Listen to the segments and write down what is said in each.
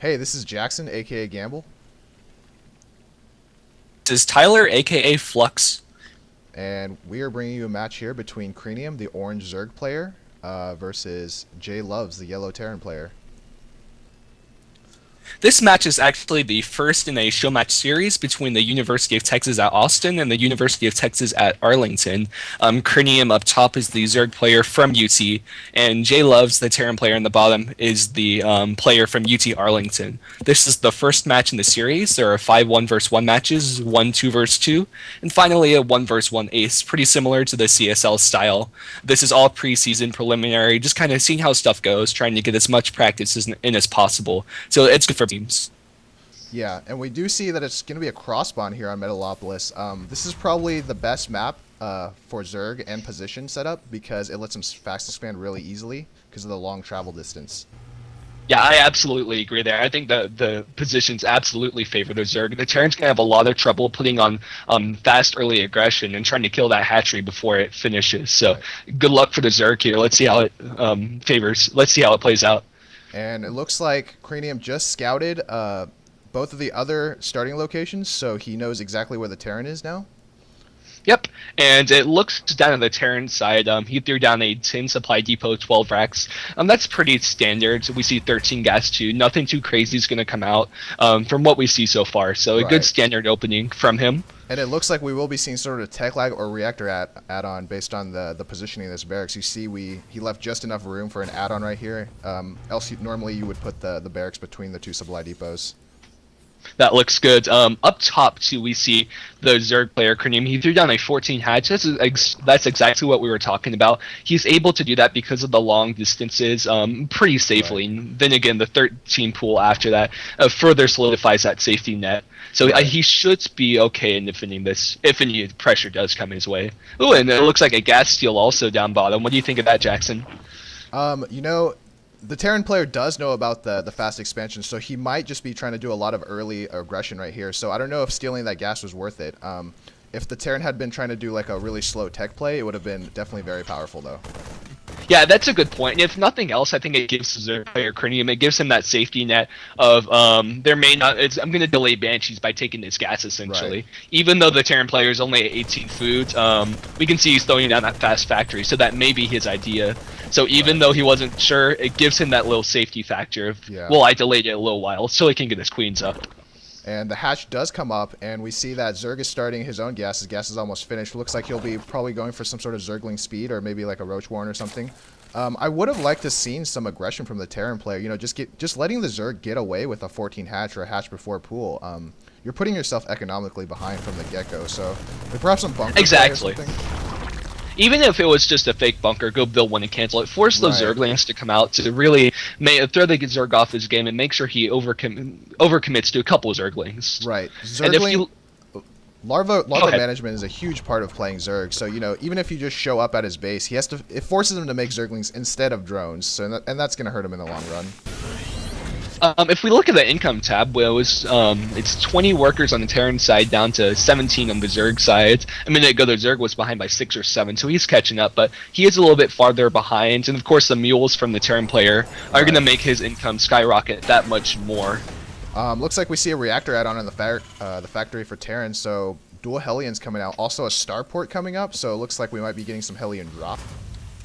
Hey, this is Jackson, aka Gamble, This is Tyler, aka Flux. and we are bringing you a match here between Krenium, the orange Zerg player, versus Jlovez, the yellow Terran player. This match is actually the first in a showmatch series between the University of Texas at Austin and the University of Texas at Arlington. Krenium up top is the Zerg player from UT, and Jlovez, the Terran player in the bottom, is the player from UT Arlington. This is the first match in the series. There are 5 1 vs 1 matches, 1 2 vs 2, and finally a 1 vs 1 ace, pretty similar to the CSL style. This is all preseason preliminary, just kind of seeing how stuff goes, trying to get as much practice in as possible. So it's good for teams. Yeah, and we do see that it's going to be a cross spawn here on Metalopolis. This is probably the best map for Zerg and position setup because it lets them fast expand really easily because of the long travel distance. Yeah, I absolutely agree there. I think the positions absolutely favor the Zerg. The Terran's gonna have a lot of trouble putting on fast early aggression and trying to kill that hatchery before it finishes. So good luck for the Zerg here. Let's see how it favors. Let's see how it plays out. And it looks like Krenium just scouted both of the other starting locations, so he knows exactly where the Terran is now. Yep, and it looks down on the Terran side. He threw down a 10 supply depot, 12 racks. That's pretty standard. We see 13 gas too. Nothing too crazy is going to come out from what we see so far. So a good standard opening from him. And it looks like we will be seeing sort of a tech lag or reactor add-on based on the positioning of this barracks. You see he left just enough room for an add-on right here. Else normally you would put the barracks between the two supply depots. That looks good. Up top, too, we see the Zerg player, Krenium. He threw down a 14 hatch. That's exactly what we were talking about. He's able to do that because of the long distances pretty safely. Right. Then again, the 13 pool after that further solidifies that safety net. So he should be okay in defending this if any pressure does come his way. Ooh, and it looks like a gas steal also down bottom. What do you think of that, Jackson? The Terran player does know about the fast expansion, so he might just be trying to do a lot of early aggression right here. So I don't know if stealing that gas was worth it. If the Terran had been trying to do like a really slow tech play, it would have been definitely very powerful though. Yeah, that's a good point. And if nothing else, I think it gives the player Krenium, it gives him that safety net of there may not. I'm going to delay Banshees by taking this gas essentially. Right. Even though the Terran player is only at 18 food, we can see he's throwing down that fast factory, so that may be his idea. So even though he wasn't sure, it gives him that little safety factor of, well, I delayed it a little while so he can get his queens up. And the hatch does come up, and we see that Zerg is starting his own gas. His gas is almost finished. Looks like he'll be probably going for some sort of Zergling speed or maybe like a Roach Warren or something. I would have liked to seen some aggression from the Terran player. You know, just letting the Zerg get away with a 14 hatch or a hatch before pool. You're putting yourself economically behind from the get-go. So perhaps some bunker exactly. Or something. Even if it was just a fake bunker, go build one and cancel it. Force those Zerglings to come out to really throw the Zerg off his game and make sure he overcommits to a couple of Zerglings. Right. Zergling, larva management is a huge part of playing Zerg. So, you know, even if you just show up at his base, it forces him to make Zerglings instead of drones. So, and that's going to hurt him in the long run. If we look at the income tab, well, it's 20 workers on the Terran side down to 17 on the Zerg side. A minute ago, the Zerg was behind by 6 or 7, so he's catching up, but he is a little bit farther behind. And of course, the mules from the Terran player are going to make his income skyrocket that much more. Looks like we see a reactor add-on in the factory for Terran, so dual Hellions coming out. Also a starport coming up, so it looks like we might be getting some Hellion drop.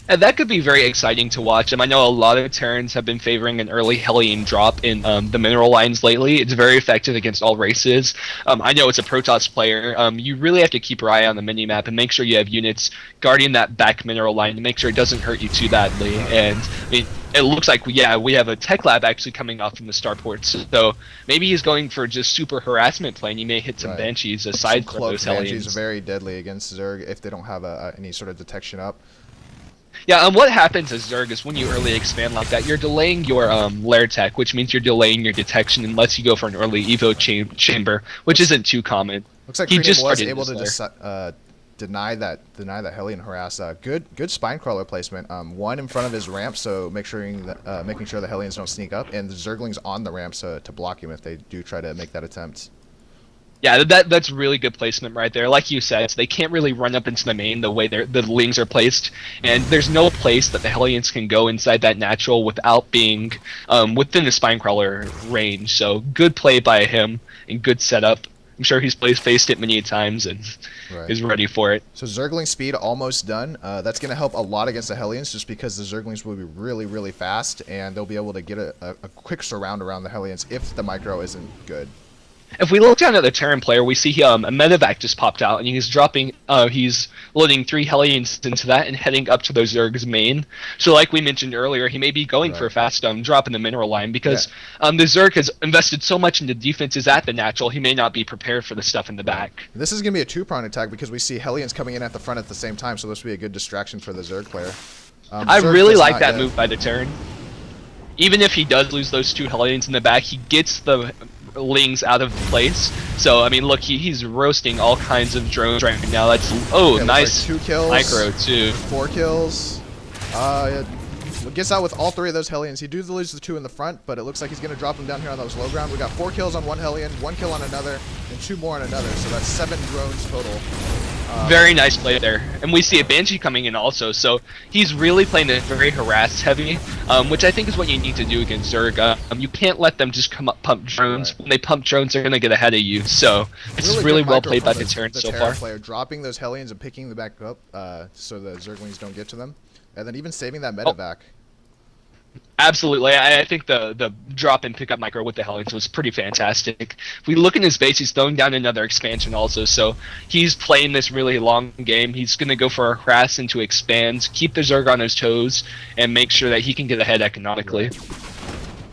And that could be very exciting to watch. I know a lot of Terrans have been favoring an early Hellion drop in the mineral lines lately. It's very effective against all races. I know it's a Protoss player. You really have to keep your eye on the minimap and make sure you have units guarding that back mineral line to make sure it doesn't hurt you too badly. And I mean, it looks like, we have a tech lab actually coming off from the starports. So maybe he's going for just super harassment play, and he may hit some Banshees aside from those Hellions. Banshees are very deadly against Zerg if they don't have any sort of detection up. Yeah, and what happens as Zerg is when you early expand like that, you're delaying your lair tech, which means you're delaying your detection unless you go for an early Evo chamber, which isn't too common. Looks like Krenium was able to deny that Hellion harass. Good spine crawler placement. One in front of his ramp, so making sure the Hellions don't sneak up, and the Zerglings on the ramp to block him if they do try to make that attempt. Yeah, that's really good placement right there. Like you said, they can't really run up into the main the way the Lings are placed, and there's no place that the Hellions can go inside that natural without being within the Spinecrawler range. So good play by him and good setup. I'm sure he's faced it many times and is ready for it. So Zergling speed almost done. That's going to help a lot against the Hellions just because the Zerglings will be really, really fast, and they'll be able to get a quick surround around the Hellions if the micro isn't good. If we look down at the Terran player, we see a medevac just popped out, and he's dropping. He's loading 3 Hellions into that and heading up to those Zerg's main. So, like we mentioned earlier, he may be going for a fast drop in the mineral line because the Zerg has invested so much into defenses at the natural. He may not be prepared for the stuff in the back. This is going to be a 2-pronged attack because we see Hellions coming in at the front at the same time. So this will be a good distraction for the Zerg player. I really like that move by the Terran. Even if he does lose those 2 Hellions in the back, he gets the Lings out of place. So I mean, look, he's roasting all kinds of drones right now. That's nice. Like 2 kills, micro too. 4 kills. Gets out with all 3 of those Hellions. He does lose the 2 in the front, but it looks like he's going to drop them down here on those low ground. We got 4 kills on 1 Hellion, 1 kill on another, and 2 more on another. So that's 7 drones total. Very nice play there. And we see a Banshee coming in also, so he's really playing it very harass heavy, which I think is what you need to do against Zerg. You can't let them just come up pump drones. When they pump drones, they're going to get ahead of you. So it's really well played by the Terran so far. Player dropping those Hellions and picking them back up so the Zerglings don't get to them. And then even saving that medevac. Absolutely. I think the drop and pick up micro with the Hellions was pretty fantastic. If we look in his base, he's throwing down another expansion also, so he's playing this really long game. He's going to go for a harass and to expand, keep the Zerg on his toes, and make sure that he can get ahead economically.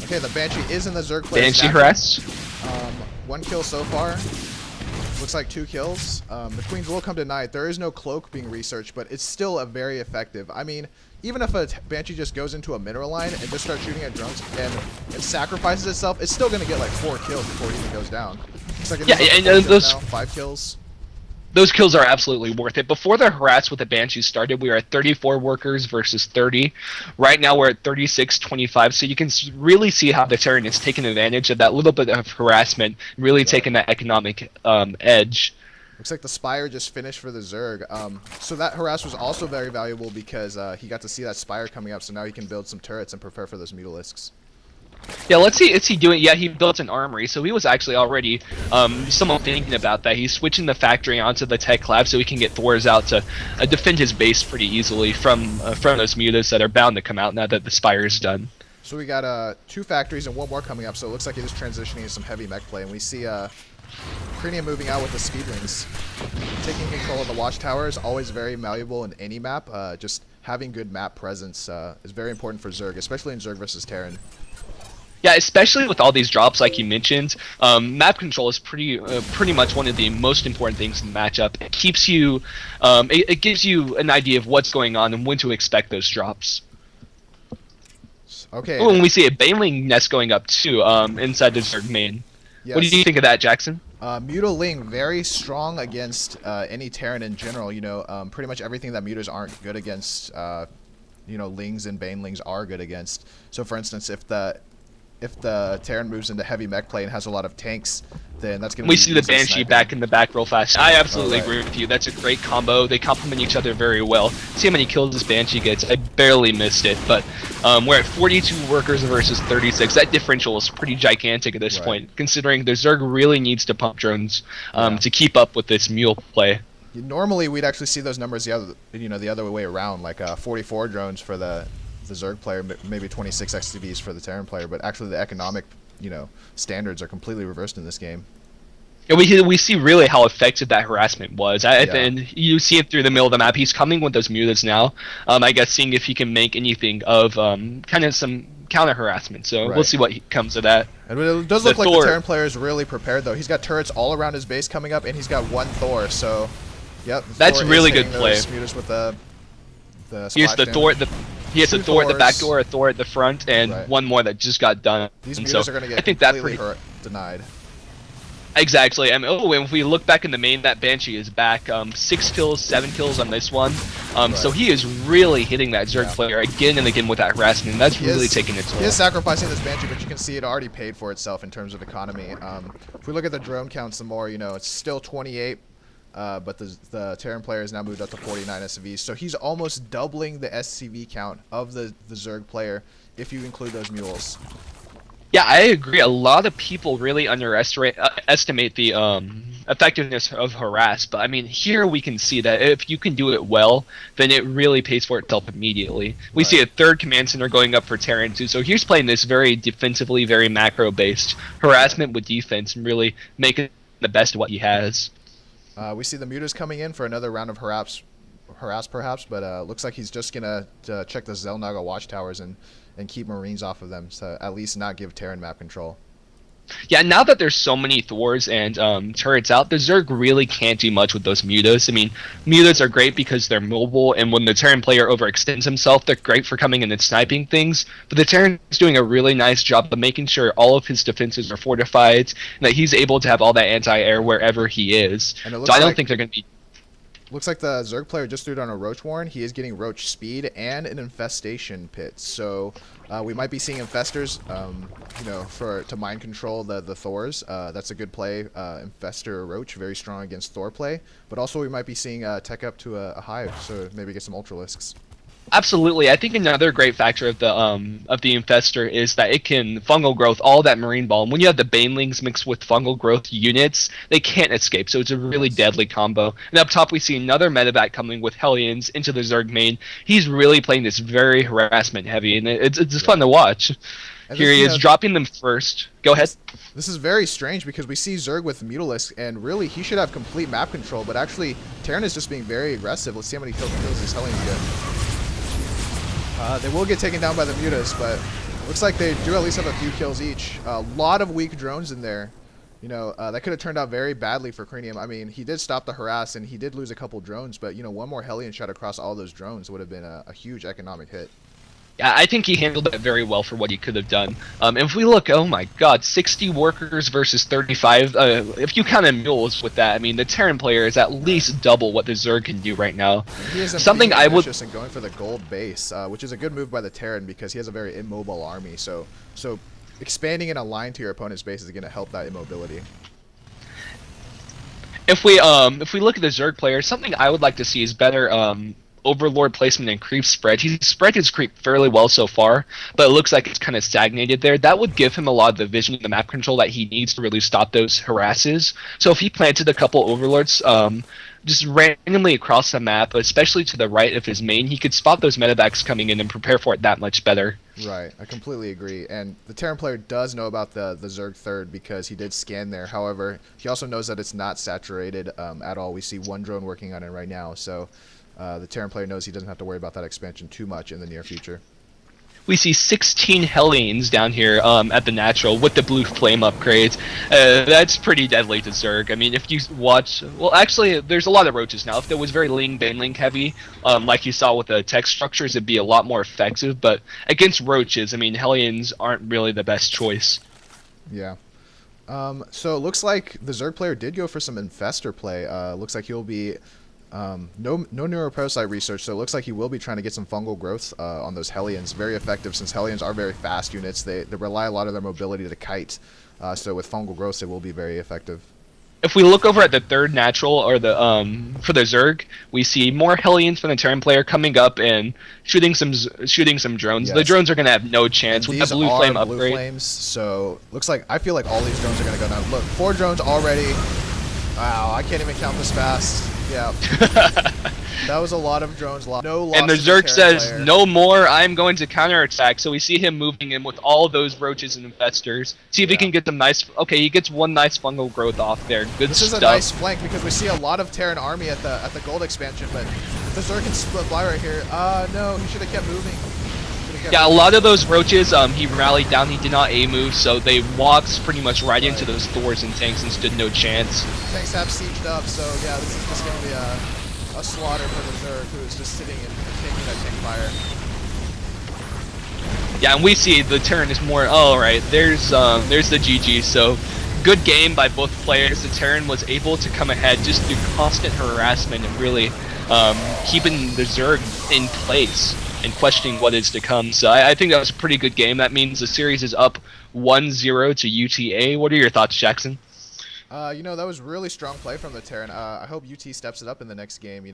Okay, the Banshee is in the Zerg player. Banshee harass. 1 kill so far. Looks like 2 kills. The Queens will come tonight. There is no cloak being researched, but it's still a very effective. I mean, even if a Banshee just goes into a mineral line and just starts shooting at drones and it sacrifices itself, it's still going to get like 4 kills before it even goes down. It's like and those 5 kills. Those kills are absolutely worth it. Before the harass with the Banshee started, we were at 34 workers versus 30. Right now we're at 36-25, so you can really see how the Terran is taking advantage of that little bit of harassment, really taking that economic edge. Looks like the Spire just finished for the Zerg. So that harass was also very valuable because he got to see that Spire coming up, so now he can build some turrets and prepare for those Mutalisks. Yeah, let's see. Is he doing? Yeah, he built an armory, so he was actually already somewhat thinking about that. He's switching the factory onto the tech lab so he can get Thors out to defend his base pretty easily from those mutas that are bound to come out now that the Spire is done. So we got 2 factories and 1 more coming up, so it looks like he's transitioning into some heavy mech play, and we see Krenium moving out with the Speedlings. Taking control of the watchtower is always very malleable in any map. Just having good map presence is very important for Zerg, especially in Zerg versus Terran. Yeah, especially with all these drops, like you mentioned, map control is pretty much one of the most important things in the matchup. It keeps you, it gives you an idea of what's going on and when to expect those drops. Okay. Oh, and we see a Baneling nest going up too, inside the Zerg main. Yes. What do you think of that, Jackson? Mutaling, very strong against any Terran in general. You know, pretty much everything that mutas aren't good against, you know, Lings and Banelings are good against. So, for instance, if the Terran moves into heavy mech play and has a lot of tanks, then that's going to be... We see the Banshee back in the back real fast. I absolutely agree with you. That's a great combo. They complement each other very well. See how many kills this Banshee gets. I barely missed it, but we're at 42 workers versus 36. That differential is pretty gigantic at this point, considering the Zerg really needs to pump drones to keep up with this mule play. Normally, we'd actually see those numbers the other way around, like 44 drones for the Zerg player, maybe 26 XTVs for the Terran player, but actually the economic, standards are completely reversed in this game. Yeah, we see really how effective that harassment was. And you see it through the middle of the map. He's coming with those mutas now. I guess seeing if he can make anything of kind of some counter harassment. So we'll see what comes of that. And it does look like the Terran player is really prepared, though. He's got turrets all around his base coming up, and he's got 1 Thor. So, yep, that's really good play. Mutas with the here's the Thor. He has a Thor at the back door, a Thor at the front, and 1 more that just got done. These mutas are going to get completely denied. Exactly. I mean, oh, and if we look back in the main, that Banshee is back. 6 kills, 7 kills on this one. So he is really hitting that Zerg player again and again with that harassment, and that's really taking its toll. He is sacrificing this Banshee, but you can see it already paid for itself in terms of economy. If we look at the drone counts some more, you know, it's still 28, but the Terran player has now moved up to 49 SCVs. So he's almost doubling the SCV count of the Zerg player if you include those mules. Yeah, I agree. A lot of people really underestimate the effectiveness of harass, but I mean, here we can see that if you can do it well, then it really pays for itself immediately. We see a third command center going up for Terran too, so he's playing this very defensively, very macro-based harassment with defense and really making the best of what he has. We see the mutas coming in for another round of harass perhaps, but looks like he's just gonna check the Zelnaga watchtowers and keep Marines off of them, so at least not give Terran map control. Yeah, now that there's so many Thors and turrets out, the Zerg really can't do much with those mutas. I mean, mutas are great because they're mobile, and when the Terran player overextends himself, they're great for coming in and sniping things, but the Terran is doing a really nice job of making sure all of his defenses are fortified, and that he's able to have all that anti-air wherever he is. So I don't think they're going to be... Looks like the Zerg player just threw down a Roach Warren. He is getting Roach speed and an infestation pit. So we might be seeing infestors, you know, to mind control the Thors. That's a good play. Infestor Roach, very strong against Thor play. But also we might be seeing tech up to a hive, so maybe get some Ultralisks. Absolutely. I think another great factor of the infestor is that it can fungal growth all that marine ball. And when you have the banelings mixed with fungal growth units, they can't escape. So it's a really deadly combo. And up top we see another medevac coming with Hellions into the Zerg main. He's really playing this very harassment heavy, and it's fun to watch. And here he is dropping them first. Go ahead. This is very strange because we see Zerg with Mutalisk, and really he should have complete map control, but actually Terran is just being very aggressive. Let's see how many kills these Hellions get. They will get taken down by the mutas, but looks like they do at least have a few kills each. A lot of weak drones in there. You know, that could have turned out very badly for Krenium. I mean, he did stop the harass, and he did lose a couple drones, but, you know, one more Hellion shot across all those drones would have been a huge economic hit. Yeah, I think he handled it very well for what he could have done. If we look, oh my god, 60 workers versus 35. If you count in mules with that, I mean, the Terran player is at least double what the Zerg can do right now. He is something I would and going for the gold base, which is a good move by the Terran because he has a very immobile army. So expanding in a line to your opponent's base is going to help that immobility. If we look at the Zerg player, something I would like to see is better Overlord placement and creep spread. He's spread his creep fairly well so far, but it looks like it's kind of stagnated there. That would give him a lot of the vision and the map control that he needs to really stop those harasses. So if he planted a couple Overlords just randomly across the map, especially to the right of his main, he could spot those medevacs coming in and prepare for it that much better. Right, I completely agree. And the Terran player does know about the Zerg third because he did scan there. However, he also knows that it's not saturated at all. We see one drone working on it right now, so the Terran player knows he doesn't have to worry about that expansion too much in the near future. We see 16 Hellions down here at the natural with the blue flame upgrades. That's pretty deadly to Zerg. I mean, if you watch... Well, actually, there's a lot of roaches now. If there was very Banelink heavy, like you saw with the tech structures, it'd be a lot more effective. But against roaches, I mean, Hellions aren't really the best choice. Yeah. So it looks like the Zerg player did go for some Infestor play. Looks like he'll be... no neuroparasite research, so it looks like he will be trying to get some fungal growth on those Hellions. Very effective since Hellions are very fast units. They rely a lot of their mobility to kite, so with fungal growth, it will be very effective. If we look over at the third natural, or the for the Zerg, we see more Hellions from the Terran player coming up and shooting some drones. Yes. The drones are going to have no chance with the blue flame upgrade. Blue flames, so looks like I feel like all these drones are going to go down. Look, 4 drones already. Wow, I can't even count this fast. Yeah. That was a lot of drones. No loss. And the Zerg says, no more, I'm going to counterattack. So we see him moving in with all those roaches and infestors. See if he can get them nice... Okay, he gets one nice fungal growth off there. Good This stuff. is a nice flank because we see a lot of Terran army at the gold expansion, but the Zerg can split by right here. No, he should have kept moving. Yeah, a lot of those roaches, he rallied down, he did not A-move, so they walked pretty much right into those Thors and tanks and stood no chance. Tanks have sieged up, so yeah, this is just going to be a slaughter for the Zerg, who is just sitting and taking that tank fire. Yeah, and we see the Terran is more, alright, there's the GG, so good game by both players. The Terran was able to come ahead just through constant harassment and really keeping the Zerg in place and questioning what is to come. So I think that was a pretty good game. That means the series is up 1-0 to UTA. What are your thoughts, Jackson? You know, that was really strong play from the Terran. I hope UT steps it up in the next game.